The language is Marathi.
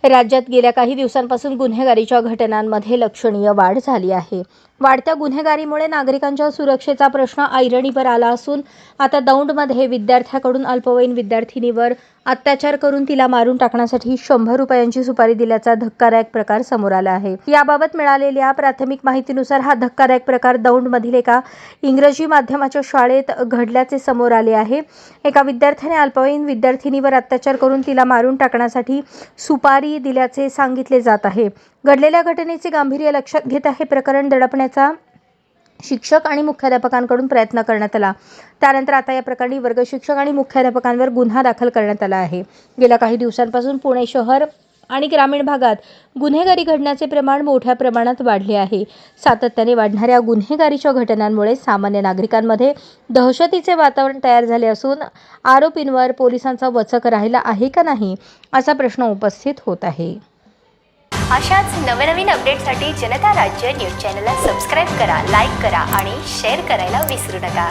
राज्यात गेल्या काही दिवसांपासून गुन्हेगारीच्या घटनांमध्ये लक्षणीय वाढ झाली आहे। वाढत्या गुन्हेगारीमुळे नागरिकांच्या सुरक्षेचा प्रश्न ऐरणीवर आला असून आता दौंडमध्ये विद्यार्थ्याकडून अल्पवयीन विद्यार्थिनीवर अत्याचार करून तिला मारून टाकण्यासाठी 100 रुपयांची सुपारी दिल्याचा धक्कादायक प्रकार समोर आला आहे। याबाबत मिळालेल्या प्राथमिक माहितीनुसार हा धक्कादायक प्रकार दौंडमधील एका इंग्रजी माध्यमाच्या शाळेत घडल्याचे समोर आले आहे। एका विद्यार्थ्याने अल्पवयीन विद्यार्थिनीवर अत्याचार करून तिला मारून टाकण्यासाठी सुपारी दिल्याचे सांगितले जात आहे। घडलेल्या घटनेचे गांभीर्य लक्षात घेता हे प्रकरण दडपण्याचा शिक्षक आणि मुख्याध्यापकांकडून प्रयत्न करण्यात आला। त्यानंतर आता या प्रकरणी वर्ग शिक्षक आणि मुख्याध्यापकांवर गुन्हा दाखल करण्यात आला आहे। गेल्या काही दिवसांपासून पुणे शहर आणि ग्रामीण भागात गुन्हेगारी घडण्याचे प्रमाण मोठ्या प्रमाणात वाढले आहे। सातत्याने वाढणाऱ्या गुन्हेगारीच्या घटनांमुळे सामान्य नागरिकांमध्ये दहशतीचे वातावरण तयार झाले असून आरोपींवर पोलिसांचा वचक राहिला आहे का नाही असा प्रश्न उपस्थित होत आहे। अशाच नवनवीन अपडेट्ससाठी जनता राज्य न्यूज चॅनलला सबस्क्राईब करा, लाईक करा आणि शेअर करायला विसरू नका।